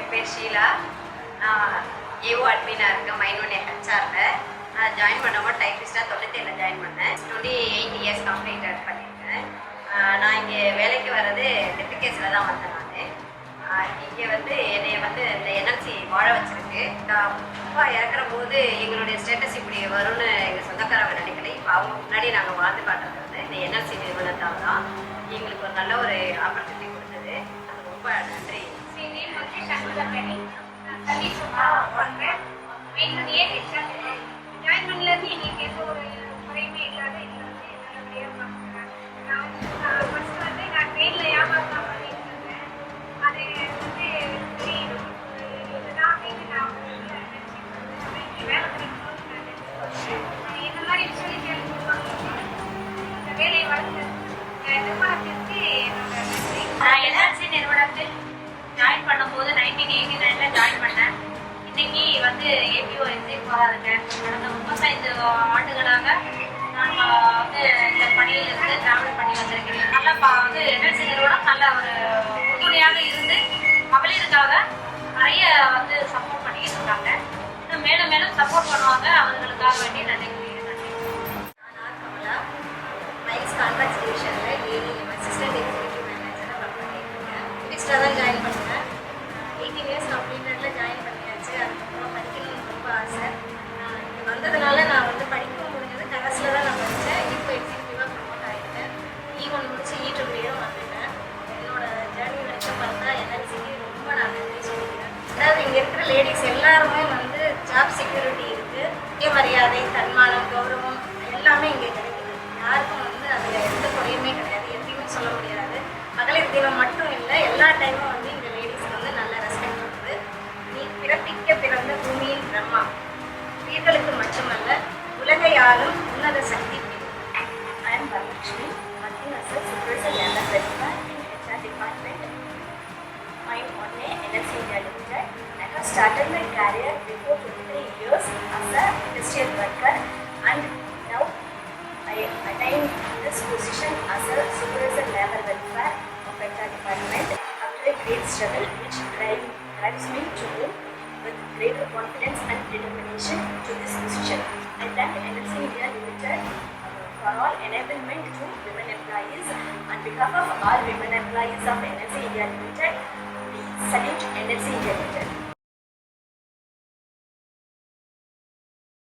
என் பேர் ஷீலா. நான் ஏஓ அட்மினாக இருக்கேன் மைனோன் ஹெச்ஆரில். நான் ஜாயின் பண்ணும்போது டைப்பிஸ்ட்டாக 97 ஜாயின் பண்ணேன். 28 இயர்ஸ் கம்ப்ளீட் பண்ணியிருக்கேன். நான் இங்கே வேலைக்கு வர்றது டிபிகேஸில் தான் வந்தேன். நான் இங்கே என்னை இந்த என்எல்சி வாழ வச்சுருக்கு. நான் அப்பா இறக்குற போது எங்களுடைய ஸ்டேட்டஸ் இப்படி வரும்னு எங்கள் சொந்தக்காரங்க நினைக்கல. இப்போ அவங்க முன்னாடி நாங்கள் வாழ்ந்து காட்டுறது இந்த என்எல்சி நிறுவனத்தால் தான் எங்களுக்கு ஒரு நல்ல ஒரு ஆப்பர்ச்சுனிட்டி கொடுத்தது. அது ரொம்ப நன்றி. ஜாயின் பண்ணலேருந்து எங்களுக்கு எந்த ஒரு குறையுமே இல்லாத இதில் நல்லபடியாக பார்க்குறேன். நான் ஃபஸ்ட்டு நான் ட்ரெயினில் வியாபாரம் தான் பண்ணிட்டு இருந்தேன். அது சரி இதுதான் அப்படின்னு நான் வேலை கிடைக்கணும்னு நான் இந்த மாதிரி விஷயம் இந்த வேலையை வளர்த்து நிறுவனத்திற்கு என்னோட நன்றி. நான் என்எல்சி நிறுவனத்தில் ஜாயின் பண்ணும்போது 1989 ஜாயின் பண்ணேன். இன்னைக்கு ஏபிஓ எக்ஸிட் போகாதுங்க. கடந்த 35 ஆண்டுகளாக நான் இந்த பணியில் இருந்து டிராவல் பண்ணி வந்திருக்கிறேன். நல்லா என்எல்சி நிறுவனம் நல்ல ஒரு உறுதுணையாக இருந்து மகளிருக்காக நிறைய சப்போர்ட் பண்ணிக்கிட்டு இருக்காங்க. இன்னும் மேலும் மேலும் சப்போர்ட் பண்ணுவாங்க. அவர்களுக்காக வேண்டி நன்றி கூறுகிறேன். நான் கமலா மைல்ஸ் கான்ட்ராக்ட் டிவிஷனில் ஏஇஎம் அசிஸ்டன்ட் எக்ஸிக்யூட்டிவ் மேனேஜராக ஒர்க் பண்ணியிருக்கேன். டிஸ்டாக தான் ஜாயின் பண்ணேன். 18 இயர்ஸ் கம்ப்ளீட்டடில் ஜாயின் பண்ணியாச்சு. அதுக்கப்புறம் படிக்கணும்னு ரொம்ப ஆசை. இங்கே வந்ததுனால நான் படிக்கவும் முடிஞ்சது. கரஸில் தான் நான் படித்தேன். இப்போ எக்ஸிக்யூட்டிவாக ப்ரமோட் ஆகிட்டேன். E1 முடிச்சு E2 வந்துட்டேன். என்னோட ஜேர்னி வரைக்கும் பார்த்தா என்எல்சிக்கு ரொம்ப நான் நன்றி சொல்லிக்கிறேன். அதாவது இங்கே இருக்கிற லேடிஸ் எல்லாருமே ஜாப் செக்யூரிட்டி இருக்குது. மரியாதை, தன்மானம், கௌரவம் எல்லாமே இங்கே கிடைக்குது. யாருக்கும் அதில் எந்த குறையுமே கிடையாது. எப்பயுமே சொல்ல முடியாது. மகளிர் தினம் மட்டும் இல்லை, எல்லா டைமும் இங்கே லேடிஸ் நல்ல ரெஸ்பெக்ட் கொடுக்குது. நீ பிறப்பிக்க பிறந்த பூமியின் பிரம்மா, உயிர்களுக்கு மட்டுமல்ல உலகை ஆளும் உன்னத சக்தி. I am Varalakshmi, working as a supervisor labor welfare in HR department. I am on a NLC India Limited. I have started my career before 23 years as a industrial worker, and now I attained this position as a supervisor labor welfare of HR department after a great struggle which drives me to move with greater confidence and determination to this position. I thank NLC India Limited for all enablement to women employees. On behalf of all women employees of NLC India Limited, we salute NLC India Limited.